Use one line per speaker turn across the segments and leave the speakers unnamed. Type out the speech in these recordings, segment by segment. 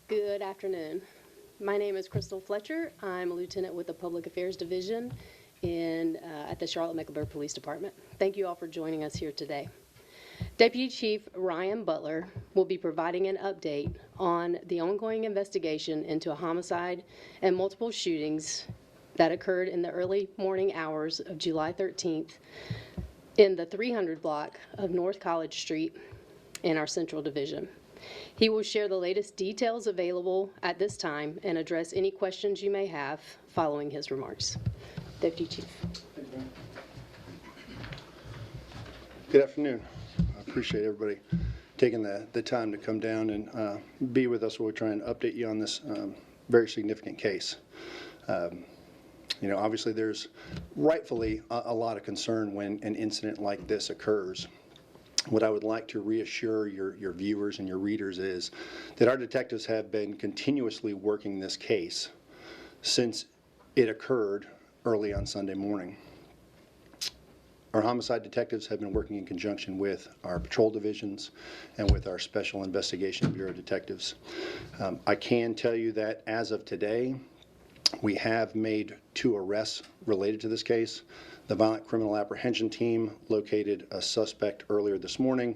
Good afternoon. My name is Crystal Fletcher. I'm a lieutenant with the Public Affairs Division at the Charlotte-Mecklenburg Police Department. Thank you all for joining us here today. Deputy Chief Ryan Butler will be providing an update on the ongoing investigation into a homicide and multiple shootings that occurred in the early morning hours of July 13th in the 300 block of North College Street in our Central Division. He will share the latest details available at this time and address any questions you may have following his remarks. Deputy Chief.
Good afternoon. I appreciate everybody taking the time to come down and be with us while we try and update you on this very significant case. Obviously there's rightfully a lot of concern when an incident like this occurs. What I would like to reassure your viewers and your readers is that our detectives have been continuously working this case since it occurred early on Sunday morning. Our homicide detectives have been working in conjunction with our patrol divisions and with our Special Investigation Bureau detectives. I can tell you that as of today, we have made 2 arrests related to this case. The Violent Criminal Apprehension Team located a suspect earlier this morning,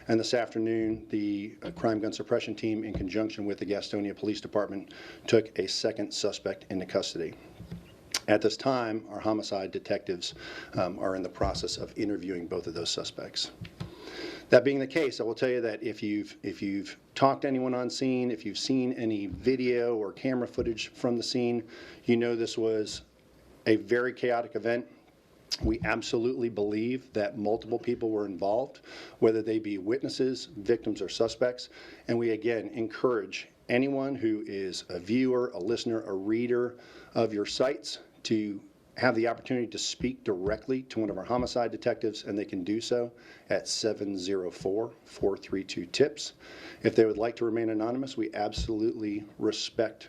and this afternoon the Crime Gun Suppression Team, in conjunction with the Gastonia Police Department, took a second suspect into custody. At this time, our homicide detectives are in the process of interviewing both of those suspects. That being the case, I will tell you that if you've talked to anyone on scene, if you've seen any video or camera footage from the scene, you know this was a very chaotic event. We absolutely believe that multiple people were involved, whether they be witnesses, victims, or suspects. And we again encourage anyone who is a viewer, a listener, a reader of your sites to have the opportunity to speak directly to one of our homicide detectives, and they can do so at 704-432-TIPS. If they would like to remain anonymous, we absolutely respect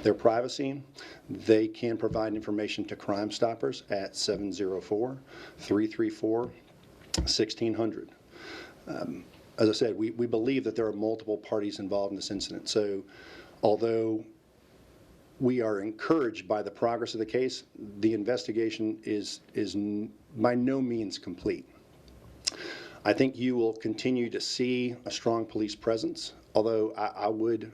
their privacy. They can provide information to Crime Stoppers at 704-334-1600. As I said, we believe that there are multiple parties involved in this incident. So although we are encouraged by the progress of the case, the investigation is by no means complete. I think you will continue to see a strong police presence, although I would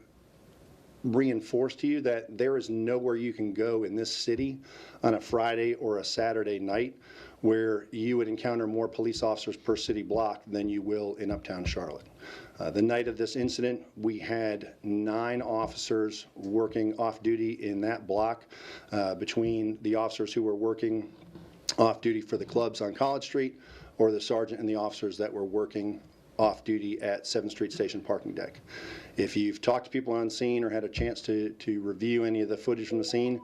reinforce to you that there is nowhere you can go in this city on a Friday or a Saturday night where you would encounter more police officers per city block than you will in Uptown Charlotte. The night of this incident, we had 9 officers working off duty in that block, between the officers who were working off duty for the clubs on College Street, or the sergeant and the officers that were working off duty at 7th Street Station parking deck. If you've talked to people on scene or had a chance to review any of the footage from the scene,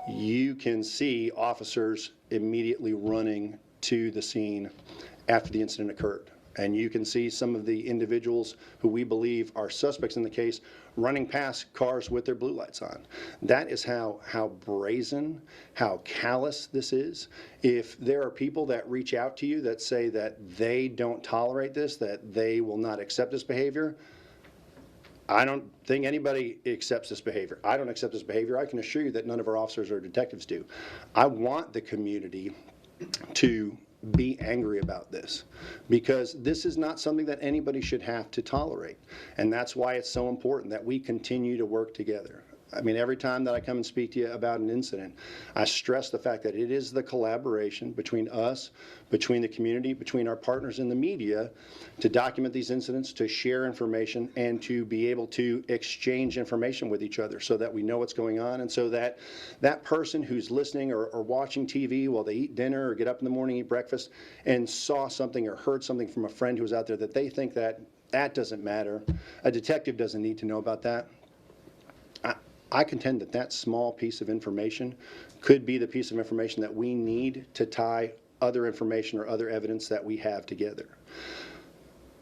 you can see officers immediately running to the scene after the incident occurred. And you can see some of the individuals who we believe are suspects in the case running past cars with their blue lights on. That is how brazen, how callous this is. If there are people that reach out to you that say that they don't tolerate this, that they will not accept this behavior, I don't think anybody accepts this behavior. I don't accept this behavior. I can assure you that none of our officers or detectives do. I want the community to be angry about this, because this is not something that anybody should have to tolerate. And that's why it's so important that we continue to work together. I mean, every time that I come and speak to you about an incident, I stress the fact that it is the collaboration between us, between the community, between our partners in the media to document these incidents, to share information, and to be able to exchange information with each other so that we know what's going on, and so that that person who's listening or watching TV while they eat dinner or get up in the morning, eat breakfast, and saw something or heard something from a friend who was out there that they think that doesn't matter, a detective doesn't need to know about that. I contend that that small piece of information could be the piece of information that we need to tie other information or other evidence that we have together.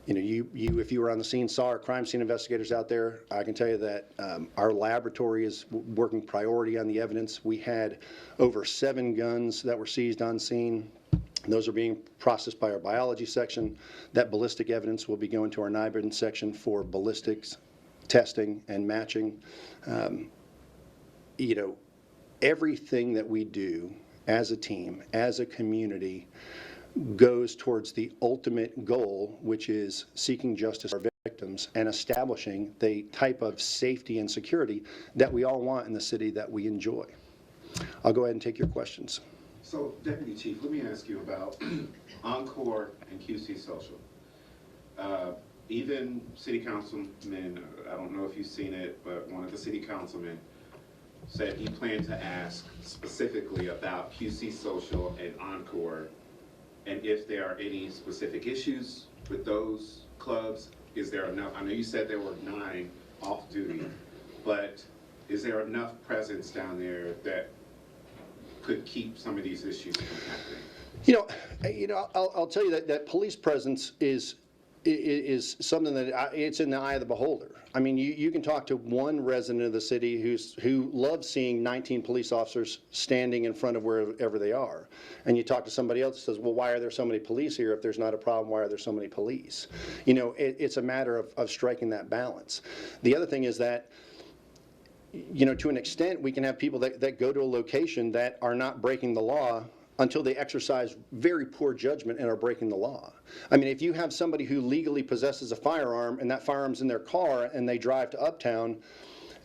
You know, you if you were on the scene, saw our crime scene investigators out there, I can tell you that our laboratory is working priority on the evidence. We had over 7 guns that were seized on scene. Those are being processed by our biology section. That ballistic evidence will be going to our NIBIN section for ballistics testing and matching. You know, everything that we do as a team, as a community, goes towards the ultimate goal, which is seeking justice for our victims and establishing the type of safety and security that we all want in the city that we enjoy. I'll go ahead and take your questions.
So, Deputy Chief, let me ask you about Encore and QC Social. Even city councilman, I don't know if you've seen it, but one of the city councilmen said he planned to ask specifically about QC Social and Encore, and if there are any specific issues with those clubs. Is there enough? I know you said there were 9 off duty, but is there enough presence down there that could keep some of these issues from happening?
I'll tell you that police presence is something that it's in the eye of the beholder. I mean, you can talk to one resident of the city who loves seeing 19 police officers standing in front of wherever they are, and you talk to somebody else that says, well, why are there so many police here? If there's not a problem, why are there so many police? You know, it's a matter of striking that balance. The other thing is that, you know, to an extent, we can have people that go to a location that are not breaking the law until they exercise very poor judgment and are breaking the law. I mean, if you have somebody who legally possesses a firearm and that firearm's in their car and they drive to Uptown,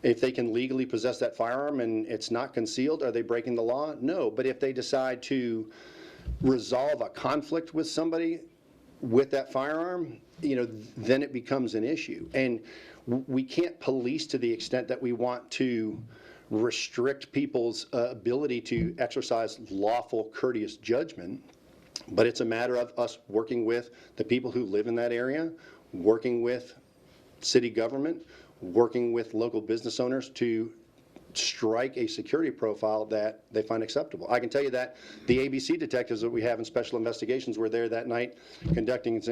if they can legally possess that firearm and it's not concealed, are they breaking the law? No. But if they decide to resolve a conflict with somebody with that firearm, you know, then it becomes an issue. And we can't police to the extent that we want to restrict people's ability to exercise lawful, courteous judgment, but it's a matter of us working with the people who live in that area, working with city government, working with local business owners to strike a security profile that they find acceptable. I can tell you that the ABC detectives that we have in special investigations were there that night conducting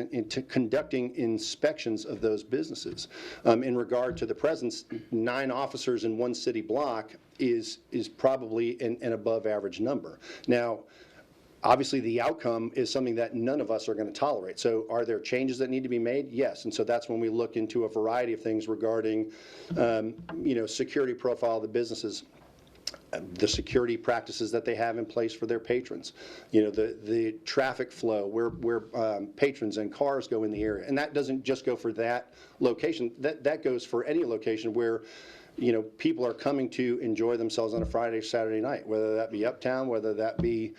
inspections of those businesses. In regard to the presence, 9 officers in one city block is probably an above average number. Now, obviously, the outcome is something that none of us are going to tolerate. So are there changes that need to be made? Yes. And so that's when we look into a variety of things regarding, security profile of the businesses, the security practices that they have in place for their patrons, you know, the traffic flow where patrons and cars go in the area. And that doesn't just go for that location. That goes for any location where, you know, people are coming to enjoy themselves on a Friday or Saturday night, whether that be Uptown, whether that be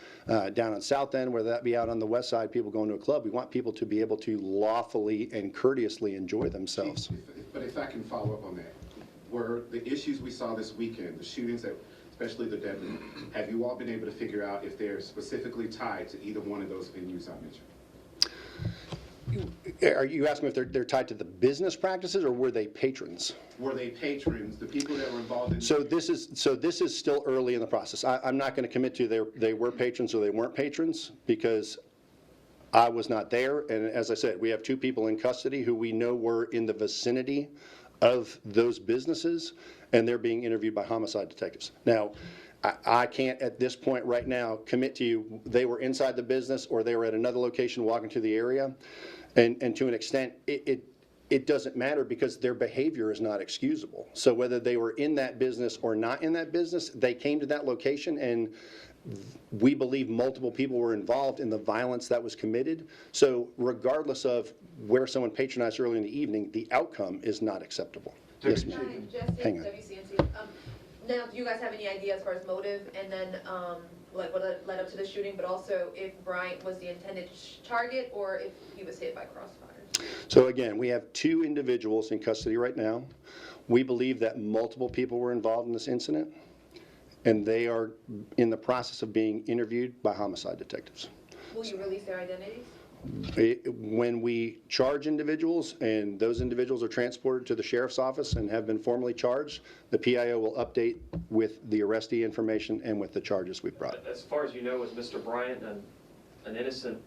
down on South End, whether that be out on the West Side, people going to a club. We want people to be able to lawfully and courteously enjoy themselves.
But if I can follow up on that, were the issues we saw this weekend, the shootings, especially the deadly, have you all been able to figure out if they're specifically tied to either one of those venues I mentioned?
Are you asking if they're tied to the business practices, or were they patrons?
Were they patrons, the people that were involved in?
So this is still early in the process. I'm not going to commit to they were patrons or they weren't patrons, because I was not there. And as I said, we have 2 people in custody who we know were in the vicinity of those businesses, and they're being interviewed by homicide detectives. Now, I can't at this point right now commit to you they were inside the business or they were at another location walking to the area. And to an extent, it doesn't matter, because their behavior is not excusable. So whether they were in that business or not in that business, they came to that location, and we believe multiple people were involved in the violence that was committed. So regardless of where someone patronized early in the evening, the outcome is not acceptable. Yes, ma'am.
Jesse,
Hang on.
WCNC. Now, do you guys have any idea as far as motive, and then like what led up to the shooting, but also if Bryant was the intended target or if he was hit by crossfires?
So again, we have 2 individuals in custody right now. We believe that multiple people were involved in this incident, and they are in the process of being interviewed by homicide detectives.
Will you release their identities?
When we charge individuals and those individuals are transported to the sheriff's office and have been formally charged, the PIO will update with the arrestee information and with the charges we've brought.
As far as you know, was Mr. Bryant an innocent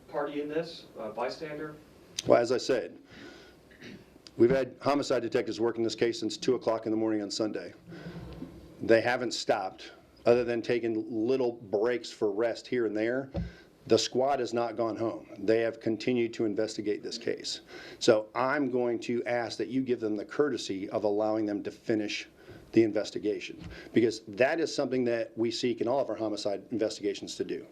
party in this, bystander?
Well, as I said, we've had homicide detectives working this case since 2 o'clock in the morning on Sunday. They haven't stopped, other than taking little breaks for rest here and there. the squad has not gone home. They have continued to investigate this case. So I'm going to ask that you give them the courtesy of allowing them to finish the investigation, because that is something that we seek in all of our homicide investigations to do,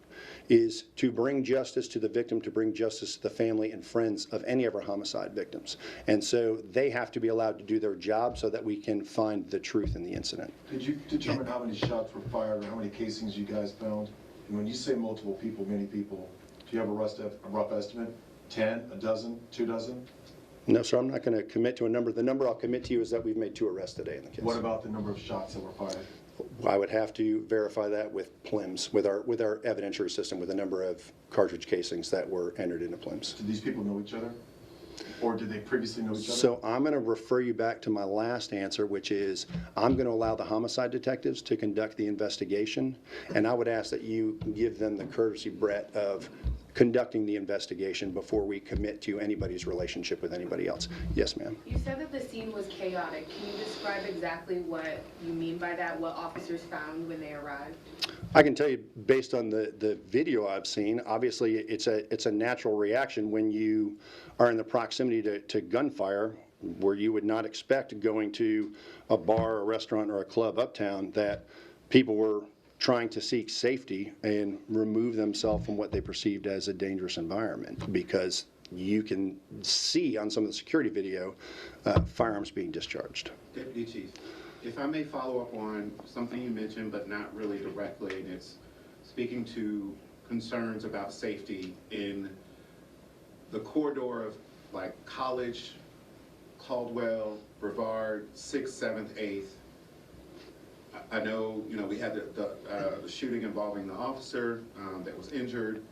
is to bring justice to the victim, to bring justice to the family and friends of any of our homicide victims. And so they have to be allowed to do their job so that we can find the truth in the incident.
Did you determine how many shots were fired or how many casings you guys found? And when you say multiple people, many people, do you have a rough estimate? 10, a dozen, 2 dozen?
No, sir, I'm not going to commit to a number. The number I'll commit to you is that we've made 2 arrests today in the case.
What about the number of shots that were fired?
I would have to verify that with PLIMS, with our evidentiary system, with the number of cartridge casings that were entered into PLIMS.
Did these people know each other? Or did they previously know each other?
So I'm going to refer you back to my last answer, which is I'm going to allow the homicide detectives to conduct the investigation, and I would ask that you give them the courtesy, Brett, of conducting the investigation before we commit to anybody's relationship with anybody else. Yes, ma'am.
You said that the scene was chaotic. Can you describe exactly what you mean by that, what officers found when they arrived?
I can tell you, based on the video I've seen, obviously it's a natural reaction when you are in the proximity to gunfire, where you would not expect going to a bar, a restaurant, or a club uptown, that people were trying to seek safety and remove themselves from what they perceived as a dangerous environment, because you can see on some of the security video firearms being discharged.
Deputy Chief, if I may follow up on something you mentioned, but not really directly, and it's speaking to concerns about safety in the corridor of like College, Caldwell, Brevard, 6th, 7th, 8th. I know, we had the shooting involving the officer that was injured.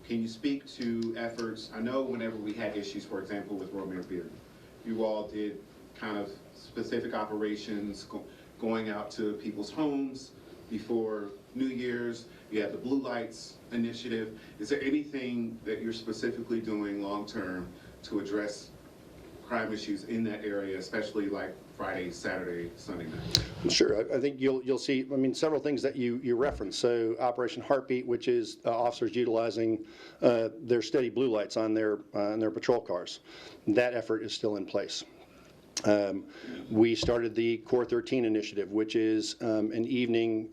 Can you speak to efforts? I know whenever we had issues, for example, with Romeo Beard, you all did kind of specific operations going out to people's homes before New Year's. You have the Blue Lights initiative. Is there anything that you're specifically doing long-term to address crime issues in that area, especially like Friday, Saturday, Sunday night?
Sure. I think you'll see, several things that you referenced. So Operation Heartbeat, which is officers utilizing their steady blue lights on their patrol cars. That effort is still in place. We started the Core 13 initiative, which is an evening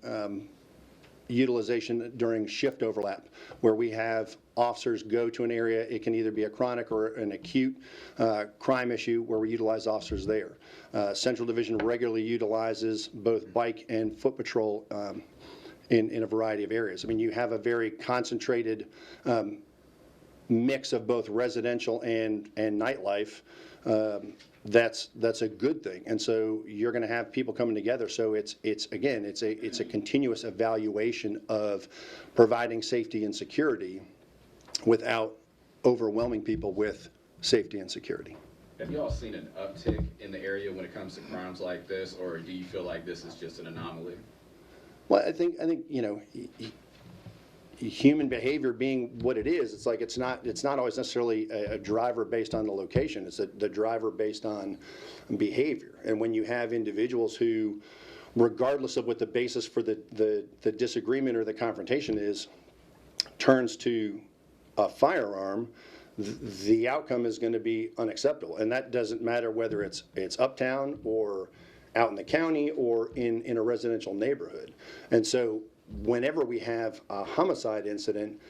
utilization during shift overlap, where we have officers go to an area. It can either be a chronic or an acute crime issue, where we utilize officers there. Central Division regularly utilizes both bike and foot patrol in a variety of areas. You have a very concentrated mix of both residential and nightlife. That's a good thing, and so you're going to have people coming together. So it's a continuous evaluation of providing safety and security without overwhelming people with safety and security.
Have you all seen an uptick in the area when it comes to crimes like this, or do you feel like this is just an anomaly?
Well, I think human behavior being what it is, it's not always necessarily a driver based on the location. It's the driver based on behavior. And when you have individuals who, regardless of what the basis for the disagreement or the confrontation is, turns to a firearm, the outcome is going to be unacceptable. And that doesn't matter whether it's uptown or out in the county or in a residential neighborhood. And so whenever we have a homicide incident,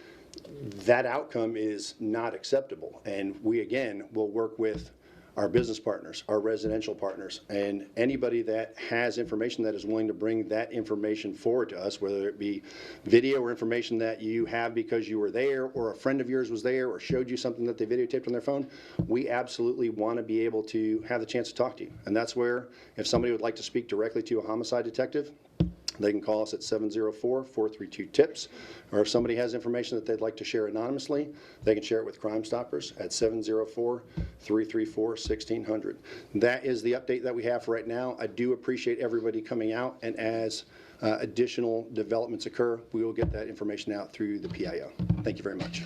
that outcome is not acceptable. And we, again, will work with our business partners, our residential partners, and anybody that has information that is willing to bring that information forward to us, whether it be video or information that you have because you were there or a friend of yours was there or showed you something that they videotaped on their phone. We absolutely want to be able to have the chance to talk to you. And that's where, if somebody would like to speak directly to a homicide detective, they can call us at 704-432-TIPS, or if somebody has information that they'd like to share anonymously, they can share it with Crime Stoppers at 704-334-1600. That is the update that we have for right now. I do appreciate everybody coming out, and as additional developments occur, we will get that information out through the PIO. Thank you very much.